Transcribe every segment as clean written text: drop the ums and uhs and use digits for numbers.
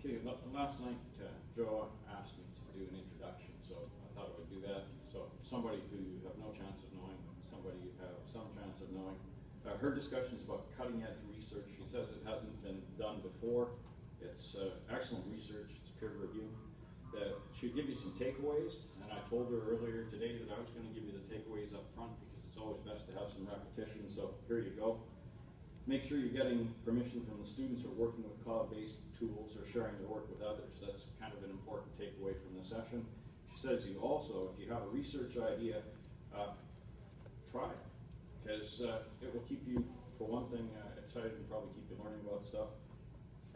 Okay, last night Joe asked me to do an introduction, so I thought I would do that. So somebody who you have no chance of knowing, somebody you have some chance of knowing. Her discussion is about cutting edge research. She says it hasn't been done before. It's excellent research, it's peer review. She'll give you some takeaways, and I told her earlier today that I was going to give you the takeaways up front because it's always best to have some repetition, so here you go. Make sure you're getting permission from the students who are working with cloud-based tools or sharing their work with others. That's kind of an important takeaway from the session. She says you also, if you have a research idea, try it, because it will keep you, for one thing, excited and probably keep you learning about stuff,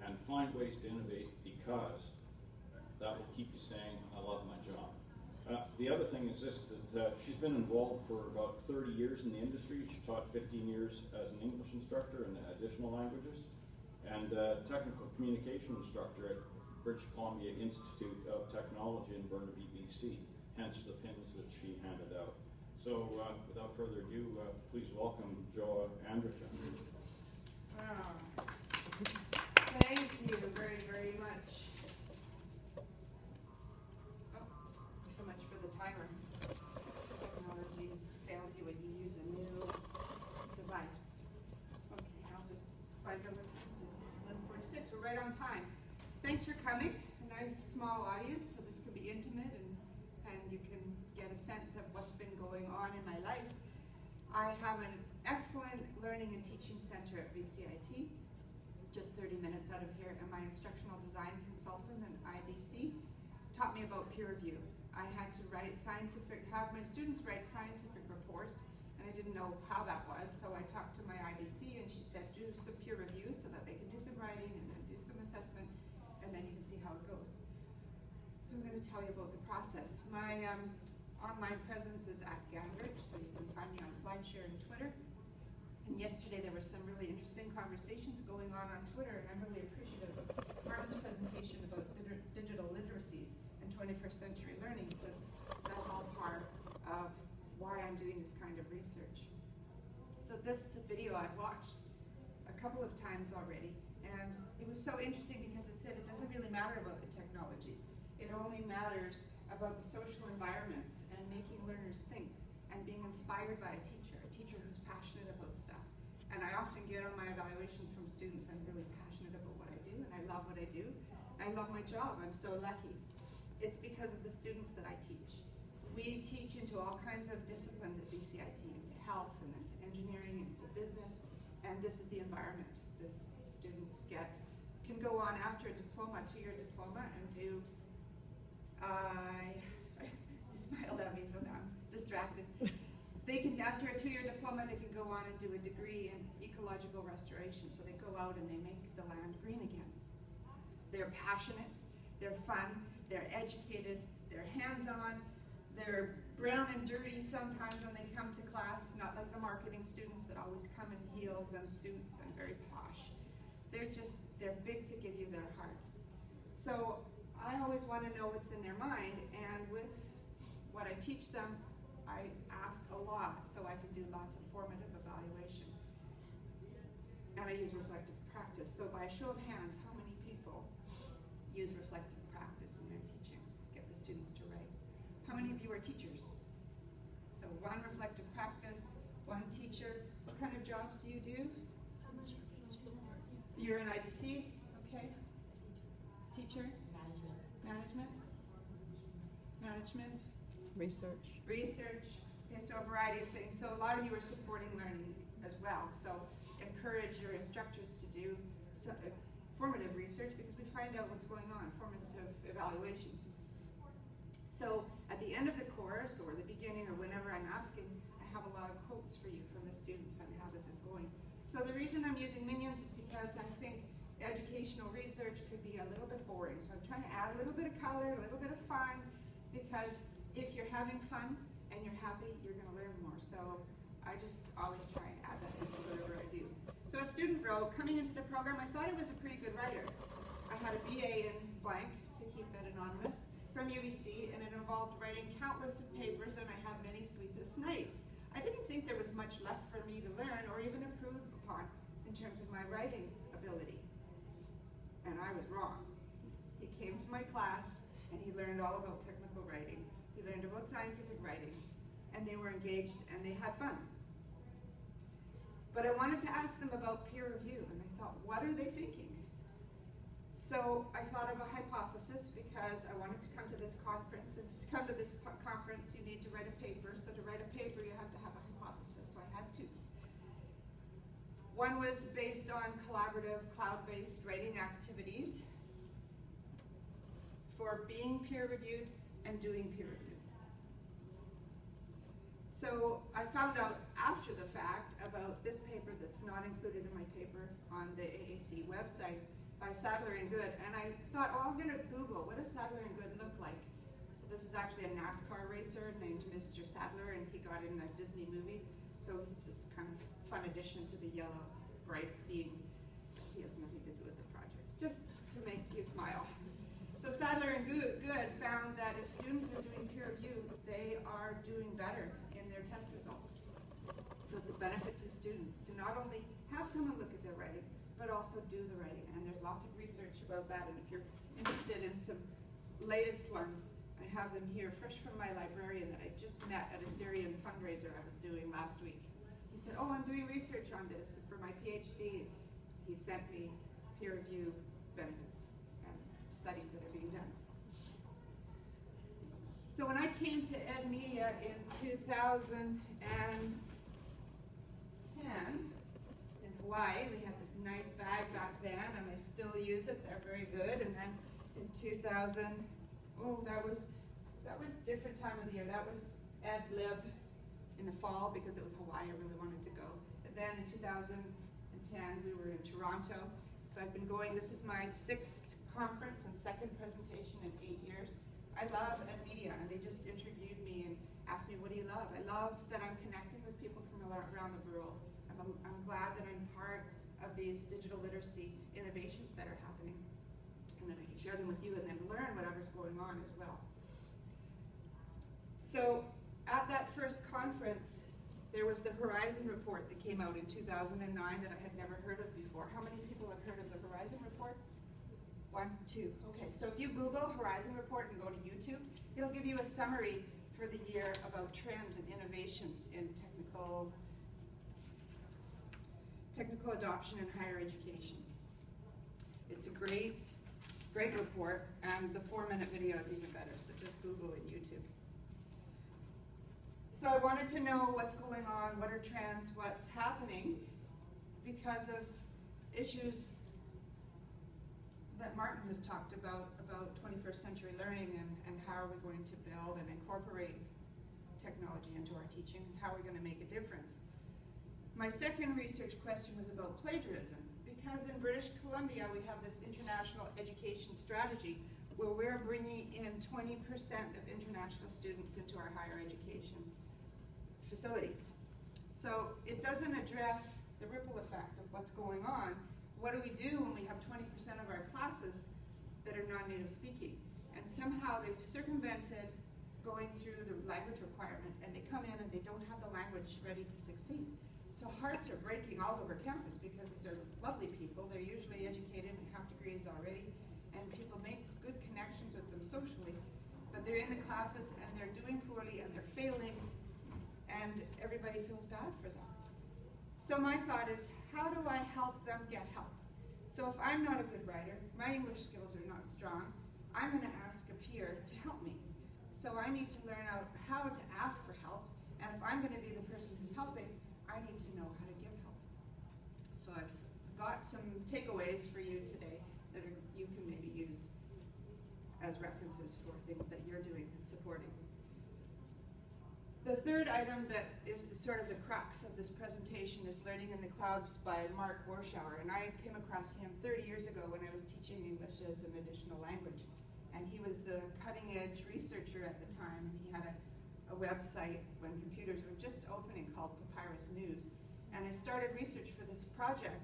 and find ways to innovate, because that will keep you saying, I love my job. The other thing is this, that she's been involved for about 30 years in the industry. She taught 15 years as an English instructor in additional languages, and technical communication instructor at British Columbia Institute of Technology in Burnaby, BC, hence the pins that she handed out. So without further ado, please welcome Joa Anderson. Wow. Thank you very, very much. So much for the timer. Technology fails you when you use a new device. Okay, I'll just find out what time it is. 11:46, we're right on time. Thanks for coming. A nice small audience, so this can be intimate and you can get a sense of what's been going on in my life. I have an excellent learning and teaching center at BCIT, just 30 minutes out of here, and my instructional design consultant and IDC taught me about peer review. I had to have my students write scientific reports, and I didn't know how that was, so I talked to my IDC, and she said do some peer review so that they can do some writing and then do some assessment, and then you can see how it goes. So I'm going to tell you about the process. My online presence is at Gandridge, so you can find me on SlideShare and Twitter. And yesterday there were some really interesting conversations going on Twitter, and I'm really appreciative of Martin's presentation about digital literacies and 21st century learning, because that's all part of why I'm doing this kind of research. So this is a video I've watched a couple of times already, and it was so interesting because it said it doesn't really matter about the technology. It only matters about the social environments and making learners think and being inspired by a teacher who's passionate about stuff. And I often get on my evaluations from students, I'm really passionate about what I do, and I love what I do. I love my job, I'm so lucky. It's because of the students that I teach. We teach into all kinds of disciplines at BCIT, into health and into engineering, into business, and this is the environment. Students can go on after a diploma, 2-year diploma, and do, you smiled at me, so now I'm distracted. After a 2-year diploma, they can go on and do a degree in ecological restoration. So they go out and they make the land green again. They're passionate, they're fun, they're educated, they're hands-on, they're brown and dirty sometimes when they come to class, not like the marketing students that always come in heels and suits and very posh. They're big to give you their hearts. So I always want to know what's in their mind, and with what I teach them, I ask a lot so I can do lots of formative evaluation. And I use reflective practice. So by a show of hands, how many people use reflective practice in their teaching? Get the students to write. How many of you are teachers? So one reflective practice, one teacher. What kind of jobs do you do? You're in IDCs, okay. Teacher? Management? Research. Okay, so a variety of things. So a lot of you are supporting learning as well. So encourage your instructors to do formative research, because we find out what's going on, formative evaluations. So at the end of the course, or the beginning, or whenever I'm asking, I have a lot of quotes for you from the students on how this is going. So the reason I'm using minions is because I think educational research could be a little bit boring. So I'm trying to add a little bit of color, a little bit of fun, because if you're having fun and you're happy, you're going to learn more. So I just always try and add that into whatever I do. So a student wrote, coming into the program, I thought I was a pretty good writer. I had a BA in blank, to keep that anonymous, from UBC, and it involved writing countless of papers, and I had many sleepless nights. I didn't think there was much left for me to learn or even improve upon in terms of my writing ability. And I was wrong. came to my class and he learned all about technical writing. He learned about scientific writing, and they were engaged and they had fun. But I wanted to ask them about peer review, and I thought, what are they thinking? So I thought of a hypothesis because I wanted to come to this conference, and to come to this conference you need to write a paper. So to write a paper you have to have a hypothesis, so I had two. One was based on collaborative, cloud-based writing activities for being peer-reviewed and doing peer review. So I found out after the fact about this paper that's not included in my paper on the AACE website by Sadler and Good, and I thought, oh, I'm gonna Google, what does Sadler and Good look like? This is actually a NASCAR racer named Mr. Sadler, and he got in a Disney movie, so he's just kind of fun addition to the yellow, bright theme. He has nothing to do with the project, just to make you smile. So Sadler and Good found that if students are doing peer review, they are doing better in their test results. So it's a benefit to students to not only have someone look at their writing, but also do the writing. And there's lots of research about that. And if you're interested in some latest ones, I have them here, fresh from my librarian that I just met at a Syrian fundraiser I was doing last week. He said, oh, I'm doing research on this for my PhD. He sent me peer review benefits and studies that are being done. So when I came to EdMedia in 2010 in Hawaii, we had this nice bag back then, and I still use it. They're very good. And then in 2000, oh, that was different time of the year. That was EdLib in the fall because it was Hawaii. I really wanted to go. And then in 2010, we were in Toronto. So I've been going. This is my 6th conference and 2nd presentation in 8 years. I love EdMedia, and they just interviewed me and asked me, what do you love? I love that I'm connecting with people from around the world. I'm glad that I'm part of these digital literacy innovations that are happening, and that I can share them with you and then learn whatever's going on as well. So at that first conference, there was the Horizon Report that came out in 2009 that I had never heard of before. How many people have heard of the Horizon Report? 1, 2. Okay, so if you Google Horizon Report and go to YouTube, it'll give you a summary for the year about trends and innovations in technical adoption in higher education. It's a great report, and the 4-minute video is even better, so just Google it, YouTube. So I wanted to know what's going on, what are trends, what's happening, because of issues that Martin has talked about 21st century learning and how are we going to build and incorporate technology into our teaching, and how are we going to make a difference. My second research question was about plagiarism, because in British Columbia we have this international education strategy where we're bringing in 20% of international students into our higher education facilities. So it doesn't address the ripple effect of what's going on. What do we do when we have 20% of our classes that are non-native speaking? And somehow they've circumvented going through the language requirement, and they come in and they don't have the language ready to succeed. So hearts are breaking all over campus because these are lovely people. They're usually educated and have degrees already, and people make good connections with them socially, but they're in the classes and they're doing poorly and they're failing, and everybody feels bad for them. So my thought is, how do I help them get help? So if I'm not a good writer, my English skills are not strong, I'm going to ask a peer to help me. So I need to learn out how to ask for help, and if I'm going to be the person who's helping, I need to know how to give help. So I've got some takeaways for you today that you can maybe use as references for things that you're doing and supporting. The third item that is sort of the crux of this presentation is Learning in the Clouds by Mark Warschauer. And I came across him 30 years ago when I was teaching English as an additional language. And he was the cutting edge researcher at the time. He had a website when computers were just opening called Papyrus News. And I started research for this project.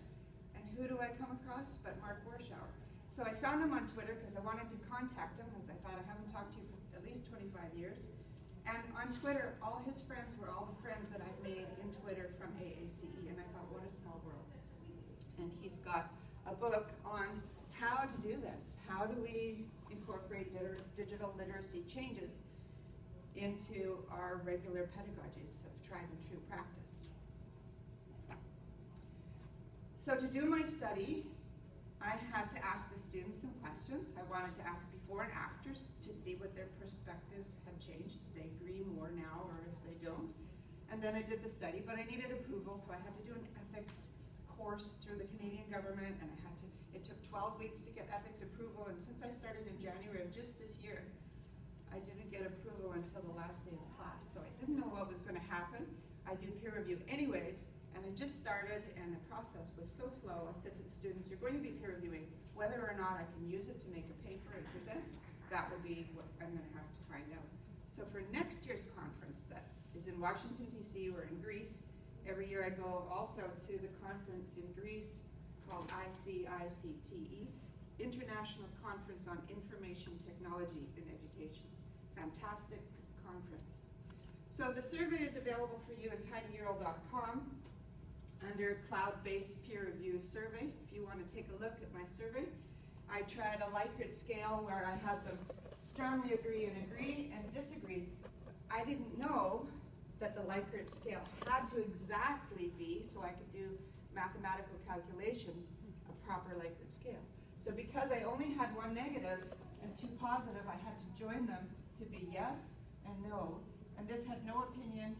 And who do I come across but Mark Warschauer? So I found him on Twitter because I wanted to contact him, because I thought I haven't talked to you for at least 25 years. And on Twitter, all his friends were all the friends that I've made in Twitter from AACE, and I thought, what a small world. And he's got a book on how to do this. How do we incorporate digital literacy changes into our regular pedagogies of tried and true practice? So to do my study, I had to ask the students some questions. I wanted to ask before and afters to see what their perspective had changed, if they agree more now or if they don't. And then I did the study, but I needed approval, so I had to do an ethics course through the Canadian government, and it took 12 weeks to get ethics approval, and since I started in January of just this year, I didn't get approval until the last day of class, so I didn't know what was going to happen. I do peer review anyways, and I just started, and the process was so slow. I said to the students, you're going to be peer reviewing. Whether or not I can use it to make a paper and present, that will be what I'm going to have to find out. So for next year's conference that is in Washington, D.C. or in Greece, every year I go also to the conference in Greece called AACE, International Conference on Information Technology in Education. Fantastic conference. So the survey is available for you at tinyurl.com under cloud-based peer review survey. If you want to take a look at my survey, I tried a Likert scale where I had them strongly agree and disagree. I didn't know that the Likert scale had to exactly be, so I could do mathematical calculations, a proper Likert scale. So because I only had one negative and two positive, I had to join them to be yes and no. And this had no opinion,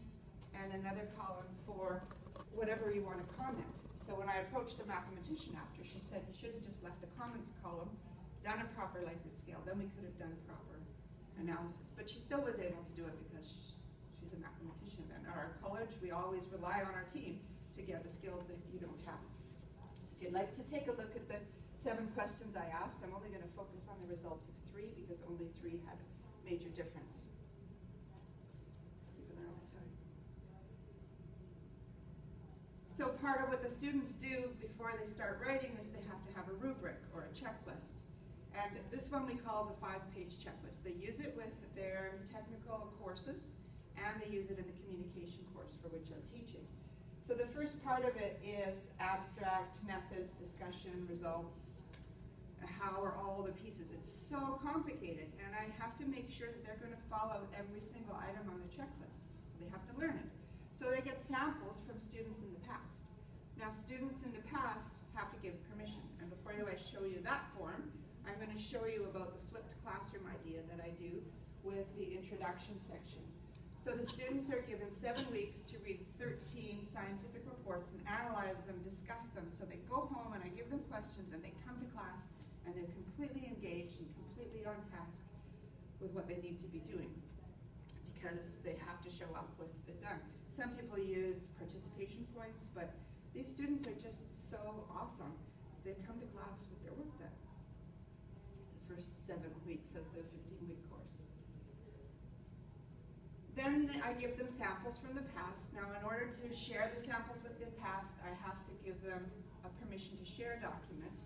and another column for whatever you want to comment. So when I approached a mathematician after, she said, you should have just left the comments column, done a proper Likert scale, then we could have done proper analysis. But she still was able to do it because she's a mathematician. And at our college, we always rely on our team to get the skills that you don't have. So if you'd like to take a look at the 7 questions I asked, I'm only going to focus on the results of 3 because only 3 had a major difference. Keep an eye on the time. So part of what the students do before they start writing is they have to have a rubric or a checklist. And this one we call the 5-page checklist. They use it with their technical courses, and they use it in the communication course for which I'm teaching. So the first part of it is abstract, methods, discussion, results, how are all the pieces. It's so complicated, and I have to make sure that they're going to follow every single item on the checklist. So they have to learn it. So they get samples from students in the past. Now students in the past have to give permission, and before I show you that form, I'm going to show you about the flipped classroom idea that I do with the introduction section. So the students are given 7 weeks to read 13 scientific reports and analyze them, discuss them. So they go home and I give them questions and they come to class and they're completely engaged and completely on task with what they need to be doing because they have to show up with it done. Some people use participation points, but these students are just so awesome. They come to class with their work done. The first 7 weeks of the 15-week course. Then I give them samples from the past. Now in order to share the samples with the past, I have to give them a permission to share document.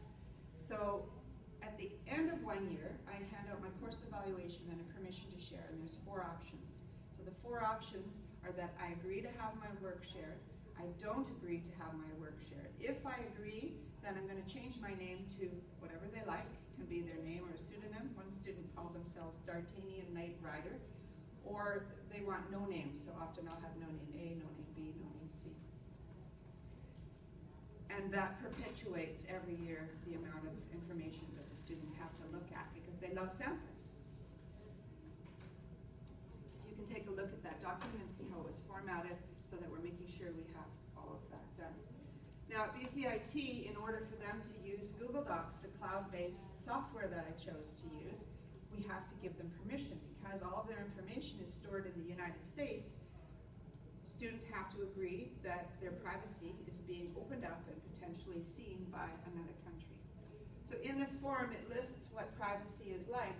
So at the end of 1 year, I hand out my course evaluation and a permission to share, and there's 4 options. So the 4 options are that I agree to have my work shared, I don't agree to have my work shared. If I agree, then I'm going to change my name to whatever they like. It can be their name or a pseudonym. One student called themselves D'Artagnan Knight Rider. Or they want no names, so often I'll have no name A, no name B, no name C. And that perpetuates every year the amount of information that the students have to look at because they love samples. So you can take a look at that document and see how it was formatted so that we're making sure we have all of that done. Now at BCIT, in order for them to use Google Docs, the cloud-based software that I chose to use, we have to give them permission because all of their information is stored in the United States. Students have to agree that their privacy is being opened up and potentially seen by another country. So in this form, it lists what privacy is like,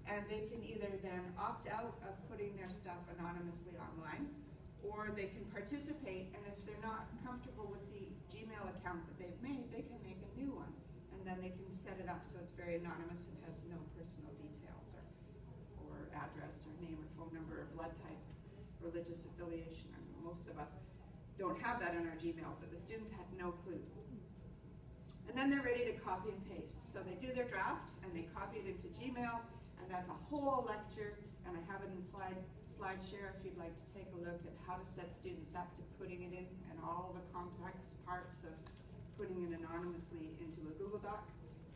and they can either then opt out of putting their stuff anonymously online, or they can participate, and if they're not comfortable with the Gmail account that they've made, they can make a new one, and then they can set it up so it's very anonymous and has no personal details or address or name or phone number or blood type, religious affiliation. I mean, most of us don't have that in our Gmails, but the students had no clue. And then they're ready to copy and paste. So they do their draft and they copy it into Gmail, and that's a whole lecture, and I have it in SlideShare if you'd like to take a look at how to set students up to putting it in and all the complex parts of putting it anonymously into a Google Doc.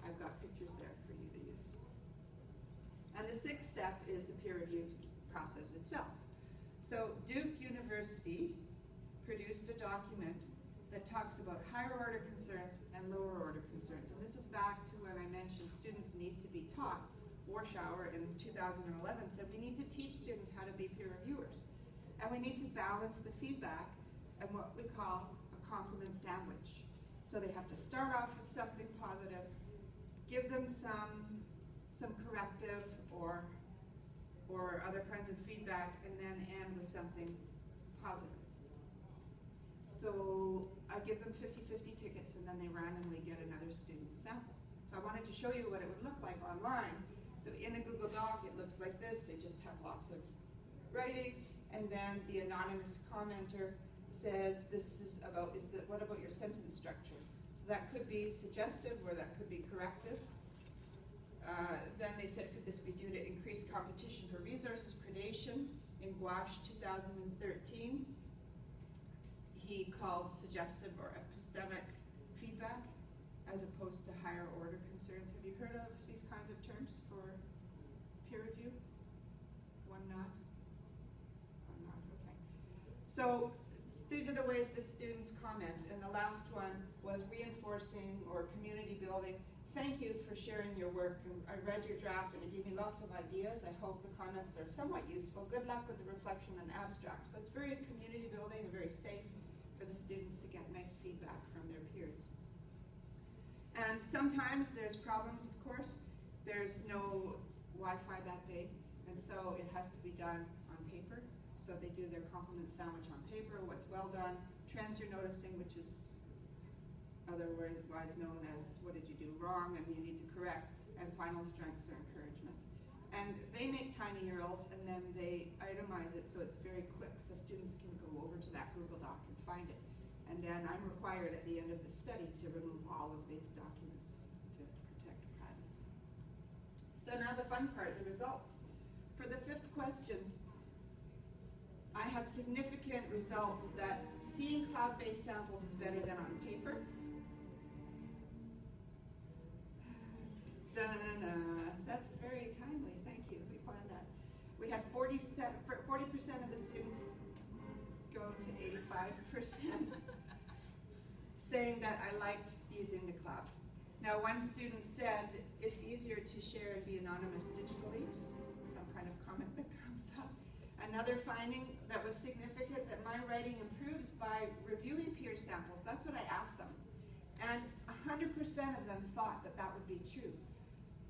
I've got pictures there for you to use. And the sixth step is the peer review process itself. So Duke University produced a document that talks about higher order concerns and lower order concerns. And this is back to when I mentioned students need to be taught. Warschauer in 2011 said we need to teach students how to be peer reviewers. And we need to balance the feedback and what we call a compliment sandwich. So they have to start off with something positive, give them some corrective or other kinds of feedback, and then end with something positive. So I give them 50-50 tickets, and then they randomly get another student sample. So I wanted to show you what it would look like online. So in a Google Doc, it looks like this. They just have lots of writing, and then the anonymous commenter says, what about your sentence structure? So that could be suggestive, or that could be corrective. Then they said, could this be due to increased competition for resources, predation? In Gouache 2013, he called suggestive or epistemic feedback as opposed to higher order concerns. Have you heard of these kinds of terms for peer review? One nod? One nod, okay. So these are the ways that students comment. And the last one was reinforcing or community building. Thank you for sharing your work. And I read your draft and it gave me lots of ideas. I hope the comments are somewhat useful. Good luck with the reflection and abstract. So it's very community building and very safe for the students to get nice feedback from their peers. And sometimes there's problems, of course. There's no Wi-Fi that day, and so it has to be done on paper. So they do their compliment sandwich on paper, what's well done, trends you're noticing, which is otherwise known as what did you do wrong and you need to correct, and final strengths or encouragement. And they make tiny URLs and then they itemize it so it's very quick so students can go over to that Google Doc and find it. And then I'm required at the end of the study to remove all of these documents to protect privacy. So now the fun part, the results. For the fifth question, I had significant results that seeing cloud-based samples is better than on paper. That's very timely, thank you, we planned that. We had 40% of the students go to 85%, saying that I liked using the cloud. Now one student said it's easier to share and be anonymous digitally, just some kind of comment that comes up. Another finding that was significant, that my writing improves by reviewing peer samples. That's what I asked them. And 100% of them thought that that would be true.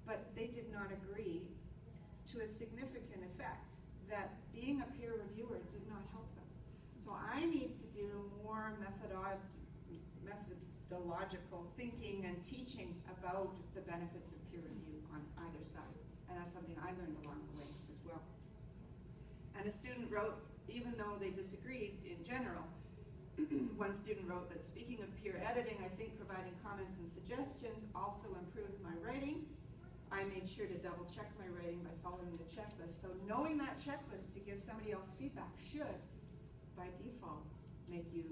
But they did not agree to a significant effect that being a peer reviewer did not help them. So I need to do more methodological thinking and teaching about the benefits of peer review on either side. And that's something I learned along the way as well. And a student wrote, even though they disagreed in general, one student wrote that speaking of peer editing, I think providing comments and suggestions also improved my writing. I made sure to double check my writing by following the checklist. So knowing that checklist to give somebody else feedback should, by default, make you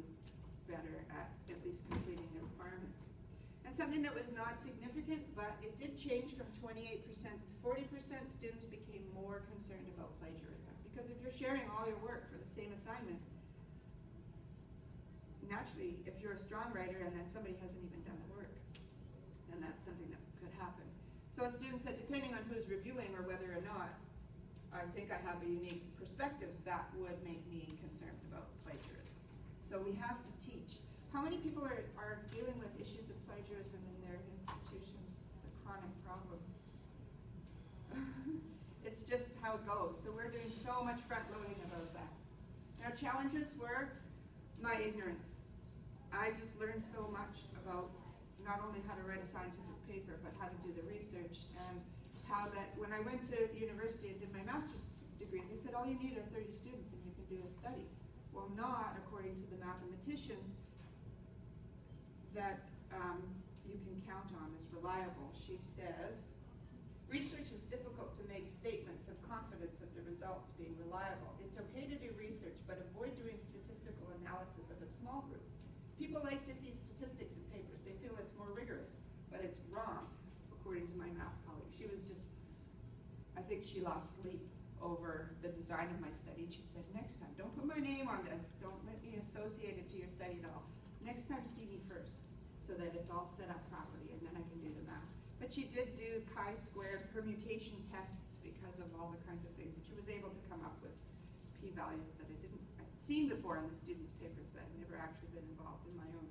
better at least completing the requirements. And something that was not significant, but it did change from 28% to 40%, students became more concerned about plagiarism. Because if you're sharing all your work for the same assignment, naturally, if you're a strong writer and then somebody hasn't even done the work, then that's something that could happen. So a student said, depending on who's reviewing or whether or not I think I have a unique perspective, that would make me concerned about plagiarism. So we have to teach. How many people are dealing with issues of plagiarism in their institutions? It's a chronic problem. It's just how it goes. So we're doing so much front loading about that. Our challenges were my ignorance. I just learned so much about not only how to write a scientific paper, but how to do the research, and how that, when I went to university and did my master's degree, they said all you need are 30 students and you can do a study. Well, not according to the mathematician that you can count on as reliable. She says, research is difficult to make statements of confidence of the results being reliable. It's okay to do research, but avoid doing statistical analysis of a small group. People like to see statistics in papers. They feel it's more rigorous, but it's wrong, according to my math colleague. She was just, I think she lost sleep over the design of my study. And she said, next time, don't put my name on this. Don't let me associate it to your study at all. Next time, see me first, so that it's all set up properly, and then I can do the math. But she did do chi-squared permutation tests because of all the kinds of things, and she was able to come up with p-values that I'd seen before in the students' papers, but I'd never actually been involved in my own.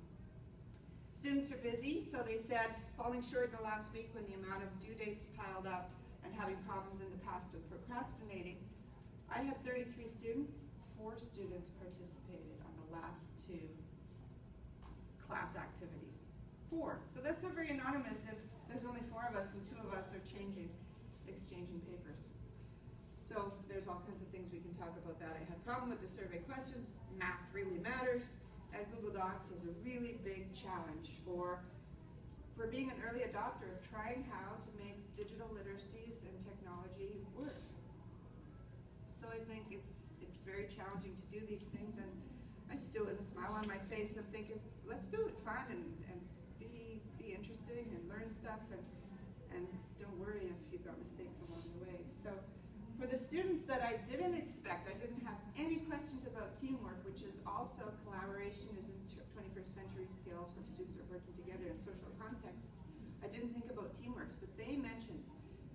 Students are busy, so they said falling short in the last week when the amount of due dates piled up and having problems in the past with procrastinating. I had 33 students, 4 students participated on the last 2 class activities. 4, so that's not very anonymous if there's only 4 of us and 2 of us are exchanging papers. So there's all kinds of things we can talk about that. I had a problem with the survey questions. Math really matters. And Google Docs is a really big challenge for being an early adopter of trying how to make digital literacies and technology work. So I think it's very challenging to do these things, and I just do it with a smile on my face. I'm thinking, let's do it fun and be interesting and learn stuff, and don't worry if you've got mistakes along the way. So for the students that I didn't expect, I didn't have any questions about teamwork, which is also collaboration is in 21st century skills when students are working together in social contexts. I didn't think about teamworks, but they mentioned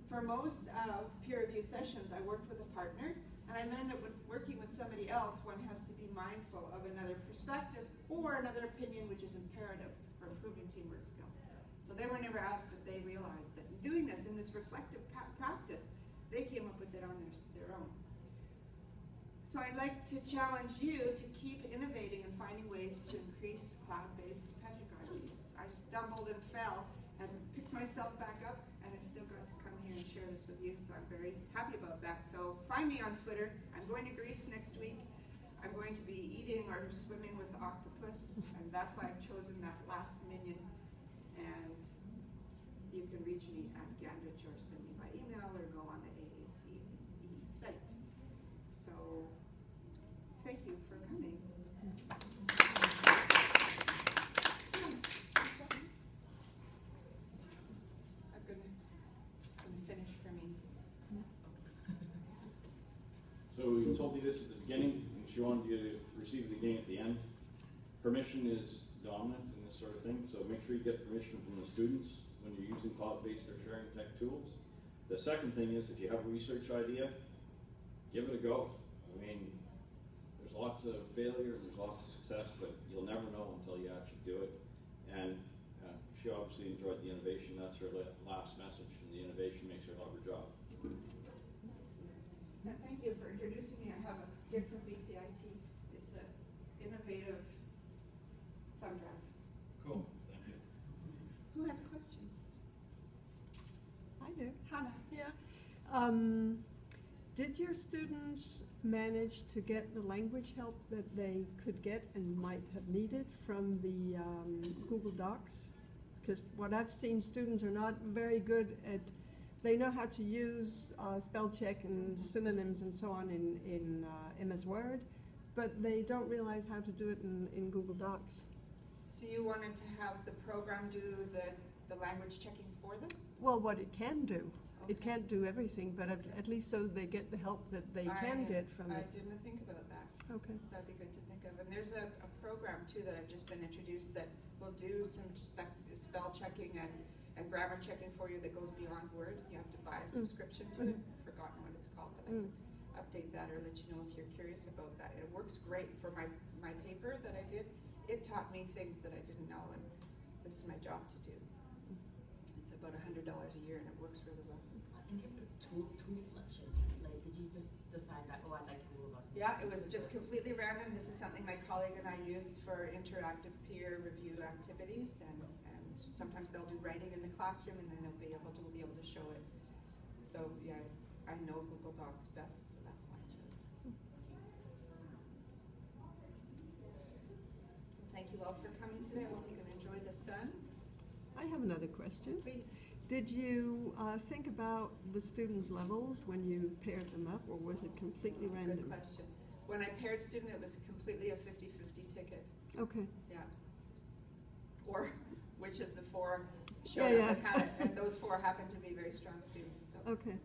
for most of peer review sessions, I worked with a partner, and I learned that when working with somebody else, one has to be mindful of another perspective or another opinion, which is imperative for improving teamwork skills. So they were never asked, but they realized that in doing this, in this reflective practice, they came up with it on their own. So I'd like to challenge you to keep innovating and finding ways to increase cloud-based pedagogies. I stumbled and fell and picked myself back up, and I still got to come here and share this with you, so I'm very happy about that. So find me on Twitter. I'm going to Greece next week. I'm going to be eating or swimming with octopus, and that's why I've chosen that last minion. And you can reach me at Gandrich or send me by email or go on the AACE site. So thank you for coming. Just gonna finish for me. So we told you this at the beginning, and she wanted you to receive it again at the end. Permission is dominant in this sort of thing, so make sure you get permission from the students when you're using cloud-based or sharing tech tools. The second thing is, if you have a research idea, give it a go. I mean, there's lots of failure and there's lots of success, but you'll never know until you actually do it. And she obviously enjoyed the innovation. That's her last message, and the innovation makes her love her job. And thank you for introducing me. I have a gift from BCIT. It's an innovative thumb drive. Cool, thank you. Who has questions? I do. Hannah. Yeah. Did your students manage to get the language help that they could get and might have needed from the Google Docs? Because what I've seen, students are not very good at, they know how to use spell check and synonyms and so on in MS Word, but they don't realize how to do it in Google Docs. So you wanted to have the program do the language checking for them? Well, what it can do. Okay. It can't do everything, but at least so they get the help that they can get from I it. didn't think about that. Okay. That'd be good to think of. And there's a program too that I've just been introduced that will do some spell checking and grammar checking for you that goes beyond Word. You have to buy a subscription to it. I've forgotten what it's called, but I can update that or let you know if you're curious about that. It works great for my paper that I did. It taught me things that I didn't know, and this is my job to do. It's about $100 a year, and it works really well. In terms of tool selections, like, did you just decide that, oh, I like Google Docs? Yeah, it was just completely random. This is something my colleague and I use for interactive peer review activities, and sometimes they'll do writing in the classroom, and then we'll be able to show it. So yeah, I know Google Docs best, so that's why I chose it. Thank you all for coming today. I hope you can enjoy the sun. I I have another question. Please. Did you think about the students' levels when you paired them up, or was it completely random? Good question. When I paired student, it was completely a 50-50 ticket. Okay. Yeah. Or which of the four Yeah, showed yeah. up and had it, and those four happened to be very strong students. So. Okay.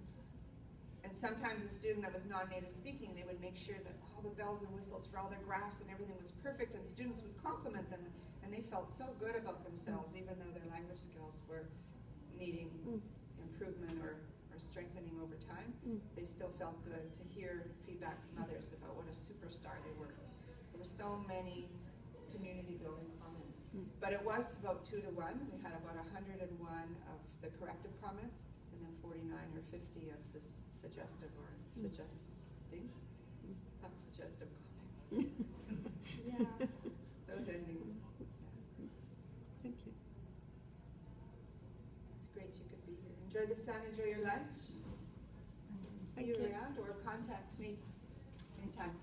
And sometimes a student that was non-native speaking, they would make sure that all the bells and whistles for all their graphs and everything was perfect, and students would compliment them, and they felt so good about themselves, even though their language skills were needing improvement or strengthening over time. They still felt good to hear feedback from others about what a superstar they were. There were so many community building comments. But it was about 2 to 1. We had about 101 of the corrective comments, and then 49 or 50 of the suggestive or suggesting, not suggestive comments. Yeah, those endings. Thank you. It's great you could be here. Enjoy the sun, enjoy your lunch. See Thank you you. around, or contact me anytime.